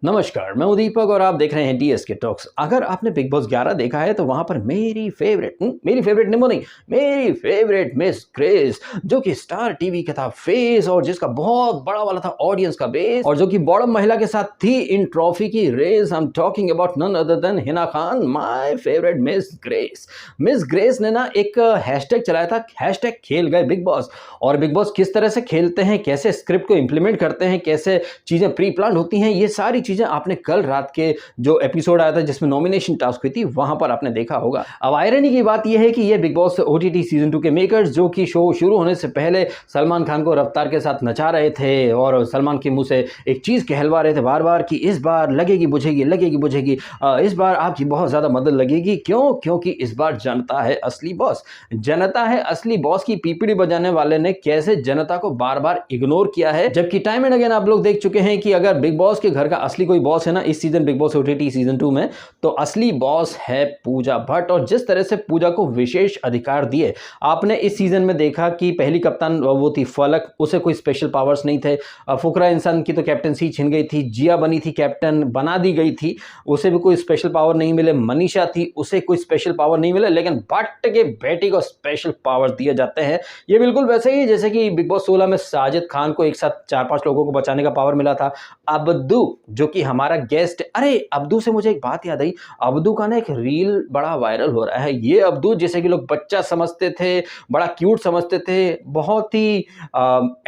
नमस्कार, मैं हूं दीपक और आप देख रहे हैं डीएसके टॉक्स। अगर आपने बिग बॉस 11 देखा है तो वहां पर मेरी फेवरेट निम्बो नहीं, मेरी फेवरेट मिस ग्रेस, जो कि स्टार टीवी का था फेस और जिसका बहुत बड़ा वाला था ऑडियंस का बेस, और जो कि बॉटम महिला के साथ थी इन ट्रॉफी की रेस। I am talking about none other than Hina Khan, my favourite Miss Grace. Miss Grace ने ना एक हैशटैग चलाया था, हैशटैग खेल गए बिग बॉस। और बिग बॉस किस तरह से खेलते हैं, कैसे स्क्रिप्ट को इंप्लीमेंट करते हैं, कैसे चीजें प्री प्लान होती हैं, ये सारी चीजें आपने कल रात के जो एपिसोड आया था जिसमें नॉमिनेशन टास्क हुई थी वहां पर आपने देखा होगा। अब आयरनी की बात यह है कि ये बिग बॉस ओटीटी सीजन 2 के मेकर्स, जो कि शो शुरू होने से पहले सलमान खान को रफ्तार के साथ नचा रहे थे और सलमान के मुंह से एक चीज कहलवा रहे थे बार बार कि इस बार लगेगी बुझेगी, इस बार आपकी बहुत ज्यादा मदद लगेगी। क्योंकि इस बार जनता है असली बॉस। जनता है असली बॉस की पीपीडी बजाने वाले ने कैसे जनता को बार बार इग्नोर किया है, जबकि टाइम एंड अगेन आप लोग देख चुके हैं कि अगर बिग बॉस के घर का असली कोई बॉस है ना इस season big boss OTT season 2 में, तो असली बॉस है पूजा भट्ट। और जिस तरह से पूजा को विशेष अधिकार दिए आपने इस सीजन में देखा कि पहली कप्तान वो थी फलक, उसे कोई स्पेशल पावर्स नहीं थे। फुकरा इंसान की तो कैप्टनसी छिन गई थी, जिया बनी थी कैप्टन, बना दी गई थी, उसे भी कोई स्पेशल पावर नहीं मिले। मनीषा थी, उसे कोई स्पेशल पावर नहीं मिले, लेकिन भट्ट के बेटी को स्पेशल पावर दिए जाते हैं। ये बिल्कुल वैसे ही जैसे कि बिग बॉस 16 में साजिद खान को एक साथ 4-5 लोगों को बचाने का पावर मिला था। अब्दू जो कि हमारा गेस्ट, अरे अब्दू से मुझे एक बात याद आई, अब्दू का ना एक रील बड़ा वायरल हो रहा है। ये अब्दू जिसे कि लोग बच्चा समझते थे, बड़ा क्यूट समझते थे, बहुत ही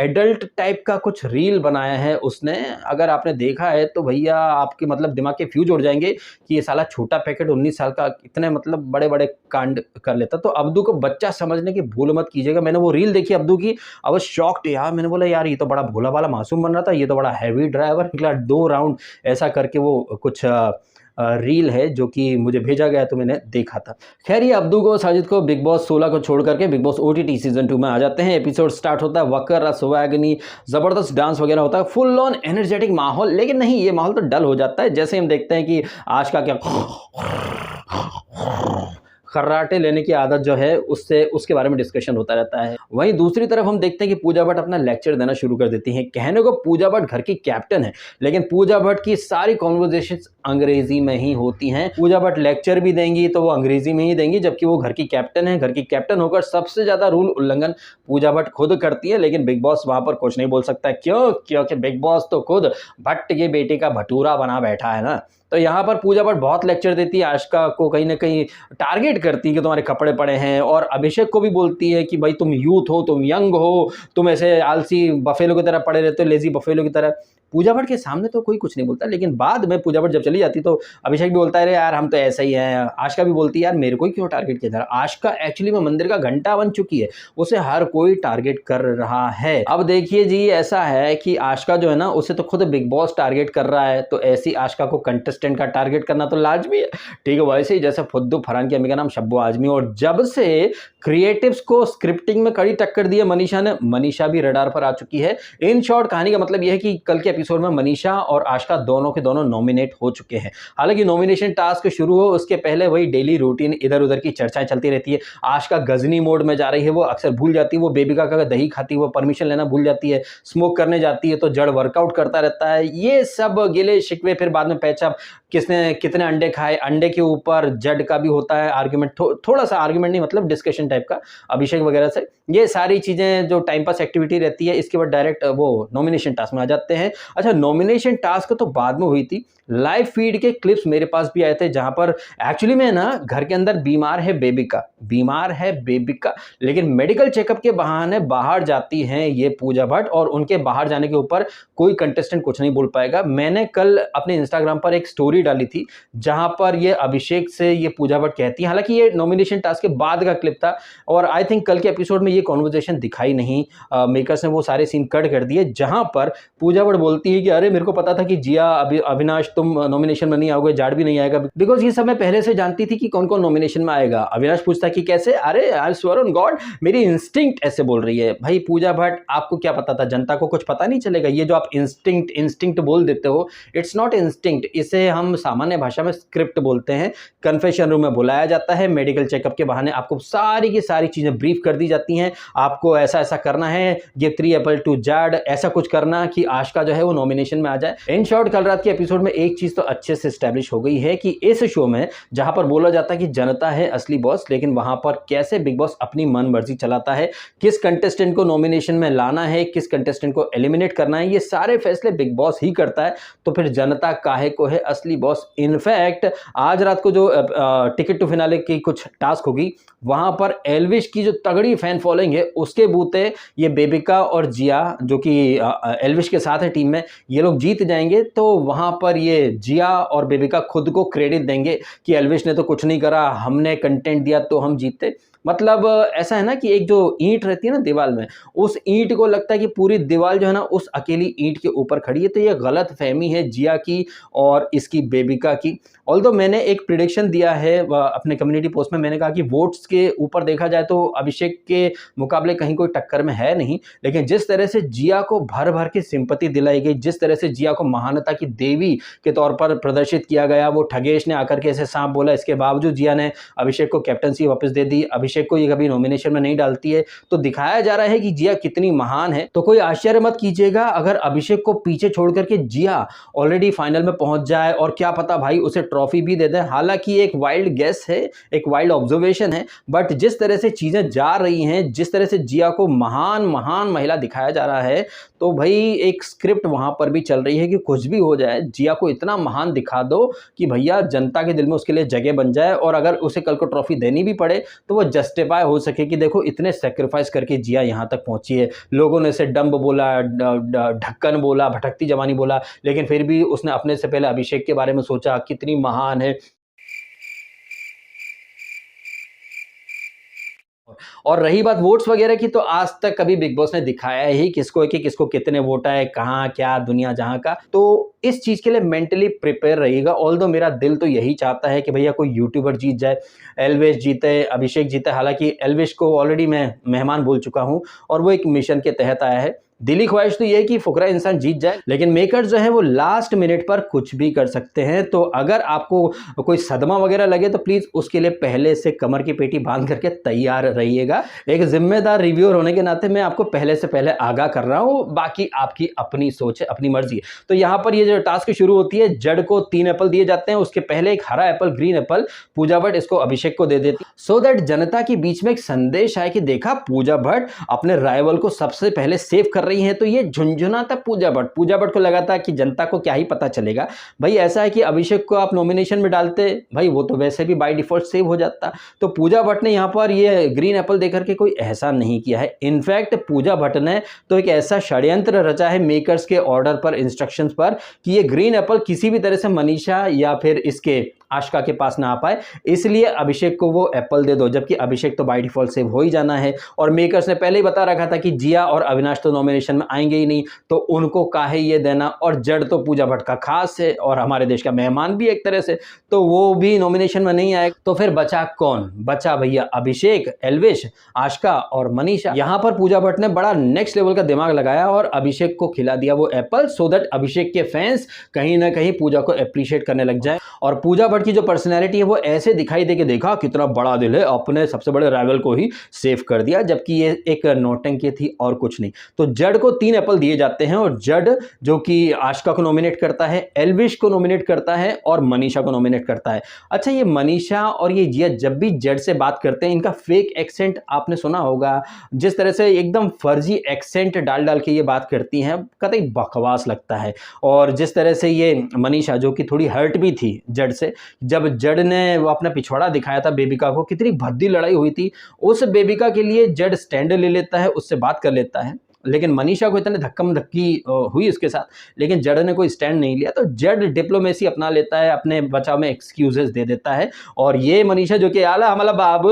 एडल्ट टाइप का कुछ रील बनाया है उसने। अगर आपने देखा है तो भैया आपके मतलब दिमाग के फ्यूज उड़ जाएंगे कि ये साला छोटा पैकेट 19 साल का इतने मतलब बड़े बड़े कांड कर लेता। तो अब्दू को बच्चा समझने की भूल मत कीजिएगा। मैंने वो रील देखी अब्दू की, आई वाज शॉक्ड यार। मैंने बोला यार ये तो बड़ा भोला वाला मासूम बन रहा था, ये तो बड़ा हैवी ड्राइवर निकला। 2 राउंड ऐसा करके वो कुछ रील है जो कि मुझे भेजा गया तो मैंने देखा था। खैर ये अब्दू को साजिद को बिग बॉस 16 को छोड़ करके बिग बॉस ओटीटी सीजन 2 में आ जाते हैं। एपिसोड स्टार्ट होता है, वकर स्वैगनी, जबरदस्त डांस वगैरह होता है, फुल ऑन एनर्जेटिक माहौल। लेकिन नहीं, ये माहौल तो डल हो जाता है जैसे हम देखते हैं कि आज का क्या खर्राटे लेने की आदत जो है उससे उसके बारे में डिस्कशन होता रहता है। वहीं दूसरी तरफ हम देखते हैं कि पूजा भट्ट अपना लेक्चर देना शुरू कर देती हैं। कहने को पूजा भट्ट घर की कैप्टन है, लेकिन पूजा भट्ट की सारी कॉन्वर्जेशंस अंग्रेजी में ही होती हैं। पूजा भट्ट लेक्चर भी देंगी तो वो अंग्रेजी में ही देंगी, जबकि वो घर की कैप्टन है। घर की कैप्टन होकर सबसे ज्यादा रूल उल्लंघन पूजा भट्ट खुद करती है, लेकिन बिग बॉस वहां पर कुछ नहीं बोल सकता। क्योंकि बिग बॉस तो खुद भट्ट के बेटे का भटूरा बना बैठा है ना। तो यहाँ पर पूजा भट्ट बहुत लेक्चर देती है, आशिका को कहीं ना कहीं टारगेट करती है कि तुम्हारे कपड़े पड़े हैं, और अभिषेक को भी बोलती है कि भाई तुम यूथ हो, तुम यंग हो, तुम ऐसे आलसी बफेलो की तरह पड़े रहते हो, लेजी बफेलो की तरह। पूजा भट्ट के सामने तो कोई कुछ नहीं बोलता, लेकिन बाद में पूजा भट्ट जब चली जाती तो अभिषेक भी बोलता है यार हम तो ऐसा ही हैं। आशिका भी बोलती है यार मेरे को ही क्यों टारगेट किया जा रहा है। आशिका एक्चुअली में मंदिर का घंटा बन चुकी है, उसे हर कोई टारगेट कर रहा है। अब देखिए जी, ऐसा है कि आशिका जो है ना उसे तो खुद बिग बॉस टारगेट कर रहा है, तो ऐसी आशिका को कंटेस्टेंट का टारगेट करना तो लाजमी है। ठीक है, वैसे ही जैसे फुद्दू फरहान की अम्मी का नाम शब्बो आजमी, और जब से क्रिएटिव्स को स्क्रिप्टिंग में कड़ी टक्कर दी है मनीषा ने, मनीषा भी रडार पर आ चुकी है। इन शॉर्ट कहानी का मतलब यह है कि कल के एपिसोड में मनीषा और आशिका दोनों के दोनों नॉमिनेट हो चुके हैं। हालांकि नॉमिनेशन टास्क शुरू हो उसके पहले वही डेली रूटीन इधर उधर की चर्चाएं चलती रहती है। आशिका गजनी मोड में जा रही है, वो अक्सर भूल जाती है, वो बेबिका का दही खाती है, वो परमिशन लेना भूल जाती है, स्मोक करने जाती है तो जड़ वर्कआउट करता रहता है। ये सब गिले शिकवे, फिर बाद में पैचअप, किसने कितने अंडे खाए, अंडे के ऊपर जड का भी होता है आर्ग्यूमेंट, थोड़ा सा आर्ग्यूमेंट नहीं मतलब डिस्कशन टाइप का अभिषेक वगैरह से। ये सारी चीजें जो टाइम पास एक्टिविटी रहती है, इसके बाद डायरेक्ट वो नॉमिनेशन टास्क में आ जाते हैं। अच्छा, नॉमिनेशन टास्क तो बाद में हुई थी, लाइव फीड के क्लिप्स मेरे पास भी आए थे जहां पर एक्चुअली में ना घर के अंदर बीमार है बेबिका, लेकिन मेडिकल चेकअप के बहाने बाहर जाती हैं ये पूजा भट्ट, और उनके बाहर जाने के ऊपर कोई कंटेस्टेंट कुछ नहीं बोल पाएगा। मैंने कल अपने इंस्टाग्राम पर एक स्टोरी डाली थी जहां पर ये अभिषेक से ये पूजा भट्ट कहती है, हालांकि ये नॉमिनेशन टास्क के बाद का क्लिप था और आई थिंक कल के एपिसोड में ये कॉन्वर्जेशन दिखाई नहीं, मेकर्स ने वो सारे सीन कट कर दिए, जहां पर पूजा भट्ट बोलती है कि अरे मेरे को पता था कि जिया अविनाश तुम नॉमिनेशन में नहीं आओगे, जाड़ भी नहीं आएगा, बिकॉज ये सब मैं पहले से जानती थी कि कौन कौन नॉमिनेशन में आएगा। अविनाश पूछता कि कैसे, अरे आई स्वेयर ऑन गॉड मेरी इंस्टिंक्ट ऐसे बोल रही है। भाई पूजा भट्ट आपको क्या पता था, जनता को कुछ पता नहीं चलेगा। ये जो आप इंस्टिंक्ट बोल देते हो, इट्स नॉट इंस्टिंक्ट, इसे हम हम सामान्य भाषा में स्क्रिप्ट बोलते हैं। कन्फेशन रूम में बुलाया जाता है, मेडिकल चेकअप के बहाने आपको सारी की सारी चीज़ें ब्रीफ कर दी जाती हैं। आपको ऐसा ऐसा करना है, गिव 3 एपल टू जड, ऐसा कुछ करना कि आशिका जो है वो नॉमिनेशन में आ जाए। इन शॉर्ट कल रात के एपिसोड में एक चीज़ तो अच्छे से एस्टैब्लिश हो गई है कि इस शो में जहां पर बोला जाता है कि जनता है असली बॉस, लेकिन वहां पर कैसे बिग बॉस अपनी मन मर्जी चलाता है, किस कंटेस्टेंट को नॉमिनेशन में लाना है, किस कंटेस्टेंट को एलिमिनेट करना है, ये सारे फैसले बिग बॉस ही करता है। तो फिर जनता काहे को है असली बॉस। इनफैक्ट आज रात को जो टिकट टू फिनाले की कुछ टास्क होगी, वहां पर एल्विश की जो तगड़ी फैन फॉलोइंग है उसके बूते ये बेबिका और जिया जो कि एल्विश के साथ है टीम में, ये लोग जीत जाएंगे। तो वहां पर ये जिया और बेबिका खुद को क्रेडिट देंगे कि एल्विश ने तो कुछ नहीं करा, हमने कंटेंट दिया तो हम जीते। मतलब ऐसा है ना कि एक जो ईंट रहती है ना दीवार में, उस ईंट को लगता है कि पूरी दीवार जो है ना उस अकेली ईंट के ऊपर खड़ी है। तो ये गलत फहमी है जिया की और इसकी बेबिका की। ऑल्दो मैंने एक प्रिडिक्शन दिया है अपने कम्युनिटी पोस्ट में, मैंने कहा कि वोट्स के ऊपर देखा जाए तो अभिषेक के मुकाबले कहीं कोई टक्कर में है नहीं, लेकिन जिस तरह से जिया को भर भर के सिंपत्ति दिलाई गई, जिस तरह से जिया को महानता की देवी के तौर पर प्रदर्शित किया गया, वो ठगेश ने आकर के ऐसे सांप बोला, इसके बावजूद जिया ने अभिषेक को कैप्टनसी वापस दे दी, अभिषेक को ये कभी नॉमिनेशन में नहीं डालती है। तो दिखाया जा रहा है कि जिया कितनी महान है। तो कोई आश्चर्य मत कीजिएगा अगर अभिषेक को पीछे छोड़ करके जिया ऑलरेडी फाइनल में पहुंच जाए, और क्या पता भाई उसे ट्रॉफी भी दे दे। हालांकि एक वाइल्ड गेस है, एक वाइल्ड ऑब्जर्वेशन है, बट जिस तरह से चीजें जा रही हैं, जिस तरह से जिया को महान महान महिला दिखाया जा रहा है, तो भाई एक स्क्रिप्ट वहां पर भी चल रही है कि कुछ भी हो जाए जिया को इतना महान दिखा दो कि भैया जनता के दिल में उसके लिए जगह बन जाए, और अगर उसे कल को ट्रॉफी देनी भी पड़े तो वो जस्टिफाई हो सके कि देखो इतने सेक्रीफाइस करके जिया यहाँ तक पहुंची है। लोगों ने इसे डंब बोला, ढक्कन बोला, भटकती जवानी बोला, लेकिन फिर भी उसने अपने से पहले अभिषेक के बारे में सोचा कितनी महान है। और रही बात वोट्स वगैरह की, तो आज तक कभी बिग बॉस ने दिखाया ही किसको है कि किसको कितने वोट आए, कहाँ क्या दुनिया जहां का। तो इस चीज के लिए मेंटली प्रिपेयर रहिएगा। ऑल्दो मेरा दिल तो यही चाहता है कि भैया कोई यूट्यूबर जीत जाए, एल्विश जीते, अभिषेक जीते। हालांकि एल्विश को ऑलरेडी मैं मेहमान बोल चुका हूं और वो एक मिशन के तहत आया है। दिली ख्वाहिश तो ये है कि फुकरा इंसान जीत जाए, लेकिन मेकर्स जो है वो लास्ट मिनट पर कुछ भी कर सकते हैं। तो अगर आपको कोई सदमा वगैरह लगे तो प्लीज उसके लिए पहले से कमर की पेटी बांध करके तैयार रहिएगा। एक जिम्मेदार रिव्यूअर होने के नाते मैं आपको पहले से पहले आगाह कर रहा हूं, बाकी आपकी अपनी सोच है, अपनी मर्जी है। तो यहाँ पर ये जो टास्क शुरू होती है, जड को 3 एप्पल दिए जाते हैं, उसके पहले एक हरा Apple, green Apple Pooja Bhatt इसको अभिषेक को दे देती, सो दैट जनता के बीच में एक संदेश आए कि देखा पूजा भट्ट अपने राइवल को सबसे पहले सेव कर रही है। तो ये झुंझुना था पूजा भट्ट को लगा था कि जनता को क्या ही पता चलेगा भाई, ऐसा है कि अभिषेक को आप नॉमिनेशन में डालते भाई, वो तो वैसे भी बाय डिफॉल्ट सेव हो जाता। तो पूजा भट्ट ने यहाँ पर ये ग्रीन एप्पल देकर के कोई एहसान नहीं किया है। इनफैक्ट पूजा भट्ट ने तो एक ऐसा षड्यंत्र रचा है मेकर्स के ऑर्डर पर, इंस्ट्रक्शंस पर, कि ये ग्रीन एप्पल किसी भी तरह से मनीषा या फिर इसके आशिका के पास ना आ पाए, इसलिए अभिषेक को वो एप्पल दे दो, जबकि अभिषेक तो बाय डिफॉल्ट सेव हो ही जाना है। और मेकर्स ने पहले ही बता रखा था कि जिया और अविनाश तो नॉमिनेशन में आएंगे ही नहीं, तो उनको काहे ये देना। और जड़ तो पूजा भट्ट का खास है और हमारे देश का मेहमान भी एक तरह से, तो वो भी नॉमिनेशन में नहीं आए। तो फिर बचा कौन? बचा भैया अभिषेक, एल्विश, आशिका और मनीषा। यहां पर पूजा भट्ट ने बड़ा नेक्स्ट लेवल का दिमाग लगाया और अभिषेक को खिला दिया वो एप्पल, सो दैट अभिषेक के फैंस कहीं ना कहीं पूजा को अप्रिशिएट करने लग जाए। और पूजा भट्ट की जो पर्सनैलिटी है वो ऐसे दिखाई दे कि देखा कितना बड़ा दिल है, अपने सबसे बड़े राइवल को ही सेव कर दिया, जबकि ये एक नौटंकी थी और कुछ नहीं। तो जड को 3 एप्पल दिए जाते हैं और जड जो कि आशिका को नॉमिनेट करता है, एल्विश को नॉमिनेट करता है और मनीषा को नॉमिनेट करता है। अच्छा, ये मनीषा और ये जिया जब भी जड से बात करते हैं, इनका फेक एक्सेंट आपने सुना होगा, जिस तरह से एकदम फर्जी एक्सेंट डाल डाल के ये बात करती हैं, कतई बकवास लगता है। और जिस तरह से ये मनीषा जो कि थोड़ी हर्ट भी थी जड से, जब जड ने वो अपना पिछवाड़ा दिखाया था बेबिका को, कितनी भद्दी लड़ाई हुई थी, उस बेबिका के लिए जड स्टैंड ले लेता है, उससे बात कर लेता है। लेकिन मनीषा को इतने धक्कम धक्की हुई उसके साथ, लेकिन जड ने कोई स्टैंड नहीं लिया। तो जड डिप्लोमेसी अपना लेता है, अपने बचाव में एक्सक्यूजेस दे देता है। और ये मनीषा जो कि आला हमारा बाबू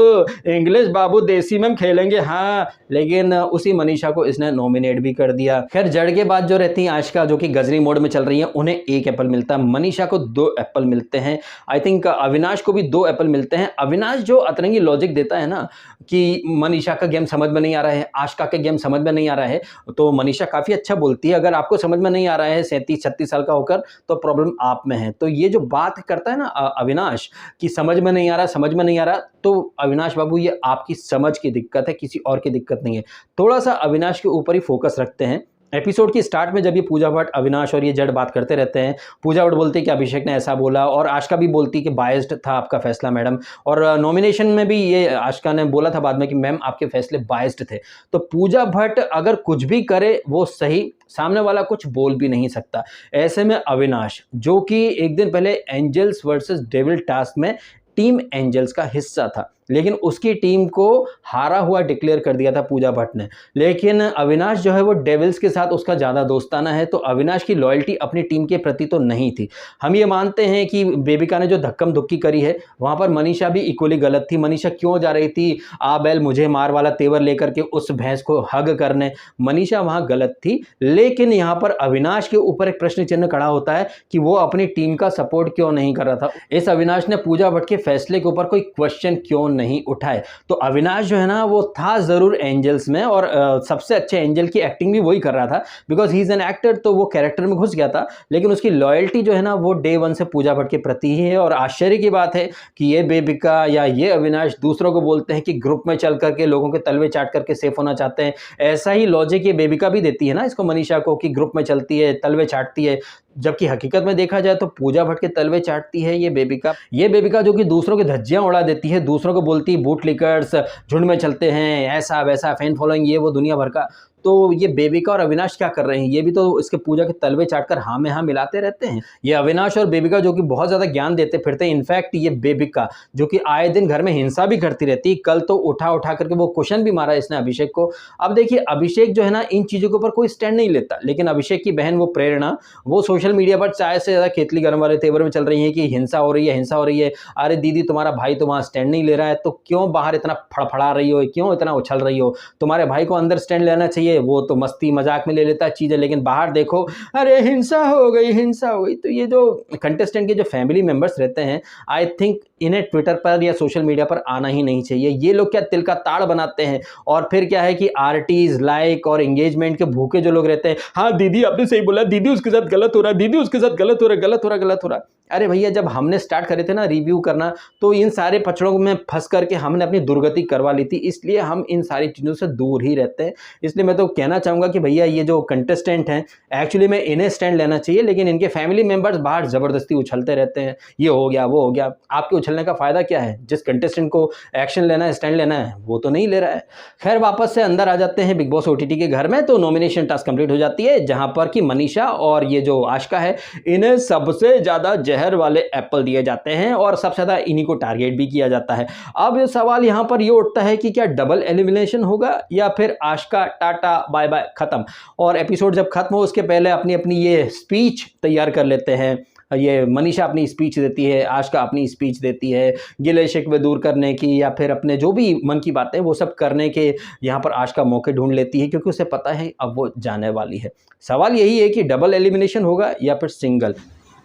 इंग्लिश बाबू देसी में हम खेलेंगे, हाँ, लेकिन उसी मनीषा को इसने नॉमिनेट भी कर दिया। खैर, जड के बाद जो रहती है आशिका जो कि गजनी मोड में चल रही है, उन्हें 1 एप्पल मिलता है, मनीषा को 2 एप्पल मिलते हैं, आई थिंक अविनाश को भी 2 एप्पल मिलते हैं। अविनाश जो अतरंगी लॉजिक देता है ना कि मनीषा का गेम समझ में नहीं आ रहा है, आशिका का गेम समझ में नहीं आ रहा है, तो मनीषा काफ़ी अच्छा बोलती है, अगर आपको समझ में नहीं आ रहा है 37-36 साल का होकर, तो प्रॉब्लम आप में है। तो ये जो बात करता है ना अविनाश कि समझ में नहीं आ रहा, समझ में नहीं आ रहा, तो अविनाश बाबू ये आपकी समझ की दिक्कत है, किसी और की दिक्कत नहीं है। थोड़ा-सा अविनाश के ऊपर ही फ़ोकस रखते हैं। एपिसोड की स्टार्ट में जब ये पूजा भट्ट, अविनाश और ये जड बात करते रहते हैं, पूजा भट्ट बोलती है कि अभिषेक ने ऐसा बोला और आशिका भी बोलती है कि बायस्ड था आपका फैसला मैडम, और नॉमिनेशन में भी ये आशिका ने बोला था बाद में कि मैम आपके फैसले बायस्ड थे। तो पूजा भट्ट अगर कुछ भी करे वो सही, सामने वाला कुछ बोल भी नहीं सकता। ऐसे में अविनाश जो कि एक दिन पहले एंजल्स वर्सेस डेविल टास्क में टीम एंजल्स का हिस्सा था, लेकिन उसकी टीम को हारा हुआ डिक्लेयर कर दिया था पूजा भट्ट ने। लेकिन अविनाश जो है वो डेविल्स के साथ उसका ज़्यादा दोस्ताना है, तो अविनाश की लॉयल्टी अपनी टीम के प्रति तो नहीं थी। हम ये मानते हैं कि बेबिका ने जो धक्कम धुक्की करी है वहाँ पर मनीषा भी इक्वली गलत थी। मनीषा क्यों जा रही थी आ बैल मुझे मार वाला तेवर लेकर के उस भैंस को हग करने, मनीषा वहाँ गलत थी। लेकिन यहाँ पर अविनाश के ऊपर एक प्रश्न चिन्ह खड़ा होता है कि वो अपनी टीम का सपोर्ट क्यों नहीं कर रहा था। इस अविनाश ने पूजा भट्ट के फैसले के ऊपर कोई क्वेश्चन क्यों नहीं उठाए। तो अविनाश जो है ना वो था ज़रूर एंजल्स में, और सबसे अच्छे एंजल की एक्टिंग भी वही कर रहा था, because he is an actor, तो वो कैरेक्टर में घुस गया था। लेकिन उसकी लॉयल्टी जो है ना वो डे वन से पूजा भट्ट के प्रति ही है। और आश्चर्य की बात है कि ये बेबिका या ये अविनाश दूसरों को बोलते हैं कि ग्रुप में चल करके लोगों के तलवे चाट करके सेफ होना चाहते हैं। ऐसा ही लॉजिक ये बेबिका भी देती है ना इसको, मनीषा को, कि ग्रुप में चलती है, तलवे चाटती है, जबकि हकीकत में देखा जाए तो पूजा भट्ट के तलवे चाटती है ये बेबिका जो कि दूसरों की धज्जियां उड़ा देती है, दूसरों को बोलती है बूट लिकर्स, झुंड में चलते हैं, ऐसा वैसा, फैन फॉलोइंग, ये वो दुनिया भर का। तो ये बेबिका और अविनाश क्या कर रहे हैं, ये भी तो इसके पूजा के तलवे चाटकर हाँ में हाँ मिलाते रहते हैं। ये अविनाश और बेबिका जो कि बहुत ज़्यादा ज्ञान देते फिरते हैं। इनफैक्ट ये बेबिका जो कि आए दिन घर में हिंसा भी करती रहती है, कल तो उठा करके वो क्वेश्चन भी मारा इसने अभिषेक को। अब देखिए अभिषेक जो है ना इन चीज़ों के ऊपर कोई स्टैंड नहीं लेता, लेकिन अभिषेक की बहन वो प्रेरणा, वो सोशल मीडिया पर चाय से ज़्यादा केतली गर्म वाले तेवर में चल रही है कि हिंसा हो रही है। अरे दीदी तुम्हारा भाई तो वहाँ स्टैंड नहीं ले रहा है, तो क्यों बाहर इतना फड़फड़ा रही हो, क्यों इतना उछल रही हो? तुम्हारे भाई को अंदर स्टैंड लेना चाहिए, वो तो मस्ती मजाक में ले लेता है चीज़ें, लेकिन बाहर देखो अरे हिंसा हो गई। तो ये जो कंटेस्टेंट के जो फैमिली मेंबर्स रहते हैं, आई थिंक इन्हें ट्विटर पर या सोशल मीडिया पर आना ही नहीं चाहिए। ये लोग क्या तिल का ताड़ बनाते हैं, और फिर क्या है कि आरटीज, लाइक और एंगेजमेंट के भूखे जो लोग रहते हैं, हाँ दीदी आपने सही बोला, दीदी उसके साथ गलत हो रहा है, दीदी उसके साथ गलत हो रहा है। अरे भैया जब हमने स्टार्ट करे थे ना रिव्यू करना, तो इन सारे पचड़ों में फंस करके हमने अपनी दुर्गति करवा ली थी, इसलिए हम इन सारी चीज़ों से दूर ही रहते हैं। इसलिए मैं तो कहना चाहूँगा कि भैया ये जो कंटेस्टेंट हैं एक्चुअली में इन्हें स्टैंड लेना चाहिए, लेकिन इनके फैमिली मेंबर्स बाहर ज़बरदस्ती उछलते रहते हैं, ये हो गया वो हो गया। आपके उछलने का फ़ायदा क्या है? जिस कंटेस्टेंट को एक्शन लेना है, स्टैंड लेना है, वो तो नहीं ले रहा है। खैर वापस से अंदर आ जाते हैं बिग बॉस ओटीटी के घर में। तो नॉमिनेशन टास्क कंप्लीट हो जाती है, जहाँ पर कि मनीषा और ये जो आशिका है, इन्हें सबसे ज़्यादा जहर वाले एप्पल दिए जाते हैं और सबसे ज़्यादा इन्हीं को टारगेट भी किया जाता है। अब ये सवाल यहाँ पर ये उठता है कि क्या डबल एलिमिनेशन होगा या फिर आशिका टाटा बाय बाय खत्म। और एपिसोड जब खत्म हो उसके पहले अपनी अपनी ये स्पीच तैयार कर लेते हैं। ये मनीषा अपनी स्पीच देती है, आशिका अपनी स्पीच देती है, गिले शिकवे दूर करने की या फिर अपने जो भी मन की बातें वो सब करने के यहाँ पर आशिका मौके ढूंढ लेती है, क्योंकि उसे पता है अब वो जाने वाली है। सवाल यही है कि डबल एलिमिनेशन होगा या फिर सिंगल।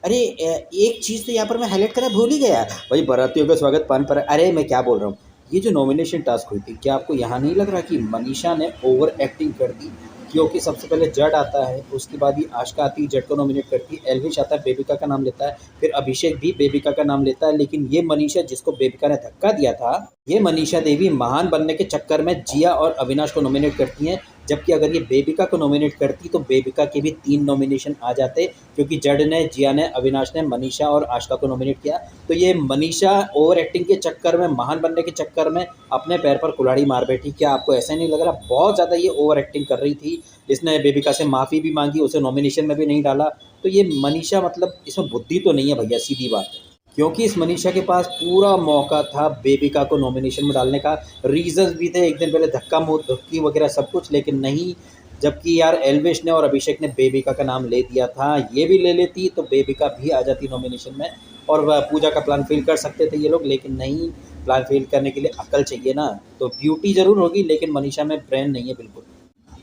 अरे एक चीज़ तो यहाँ पर मैं हाईलाइट करना भूल ही गया भाई, बारातियों का स्वागत पान पर। अरे मैं क्या बोल रहा हूँ, ये जो नॉमिनेशन टास्क हुई थी, क्या आपको यहाँ नहीं लग रहा कि मनीषा ने ओवर एक्टिंग कर दी? क्योंकि सबसे पहले जड आता है, उसके बाद ही आशिका आती है, जड को नॉमिनेट करती है, एल्विश आता है, बेबिका का नाम लेता है, फिर अभिषेक भी बेबिका का नाम लेता है। लेकिन ये मनीषा जिसको बेबिका ने धक्का दिया था, ये मनीषा देवी महान बनने के चक्कर में जिया और अविनाश को नॉमिनेट करती हैं, जबकि अगर ये बेबिका को नॉमिनेट करती तो बेबिका के भी 3 नॉमिनेशन आ जाते, क्योंकि जड ने, जिया ने, अविनाश ने मनीषा और आशिका को नॉमिनेट किया। तो ये मनीषा ओवर एक्टिंग के चक्कर में, महान बनने के चक्कर में अपने पैर पर कुल्हाड़ी मार बैठी। क्या आपको ऐसा नहीं लग रहा? बहुत ज़्यादा ये ओवर एक्टिंग कर रही थी। इसने बेबिका से माफ़ी भी मांगी, उसे नॉमिनेशन में भी नहीं डाला। तो ये मनीषा मतलब इसमें बुद्धि तो नहीं है भैया, सीधी बात है। क्योंकि इस मनीषा के पास पूरा मौका था बेबिका को नॉमिनेशन में डालने का, रीजंस भी थे, एक दिन पहले धक्की वगैरह सब कुछ, लेकिन नहीं। जबकि यार एल्विश ने और अभिषेक ने बेबिका का नाम ले दिया था, ये भी ले लेती तो बेबिका भी आ जाती नॉमिनेशन में और वह पूजा का प्लान फेल कर सकते थे ये लोग। लेकिन नहीं, प्लान फेल करने के लिए अक्ल चाहिए ना। तो ब्यूटी ज़रूर होगी लेकिन मनीषा में ब्रेन नहीं है बिल्कुल।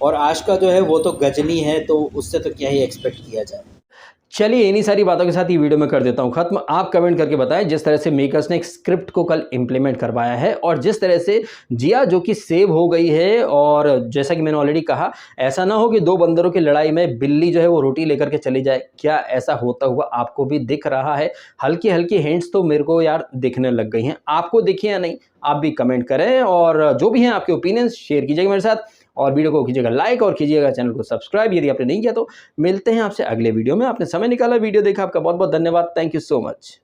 और आशिका जो है वो तो गजनी है, तो उससे तो क्या ही एक्सपेक्ट किया जाए। चलिए इन्हीं सारी बातों के साथ ये वीडियो में कर देता हूँ खत्म। आप कमेंट करके बताएं जिस तरह से मेकर्स ने एक स्क्रिप्ट को कल इंप्लीमेंट करवाया है और जिस तरह से जिया जो कि सेव हो गई है। और जैसा कि मैंने ऑलरेडी कहा, ऐसा ना हो कि दो बंदरों की लड़ाई में बिल्ली जो है वो रोटी लेकर के चली जाए। क्या ऐसा होता हुआ आपको भी दिख रहा है? हल्की हल्की हिंट्स तो मेरे को यार दिखने लग गई हैं। आपको दिखी या नहीं, आप भी कमेंट करें और जो भी हैं आपके ओपिनियंस शेयर कीजिएगा मेरे साथ। और वीडियो को कीजिएगा लाइक और कीजिएगा चैनल को सब्सक्राइब यदि आपने नहीं किया तो। मिलते हैं आपसे अगले वीडियो में। आपने समय निकाला, वीडियो देखा, आपका बहुत बहुत धन्यवाद। Thank you so much.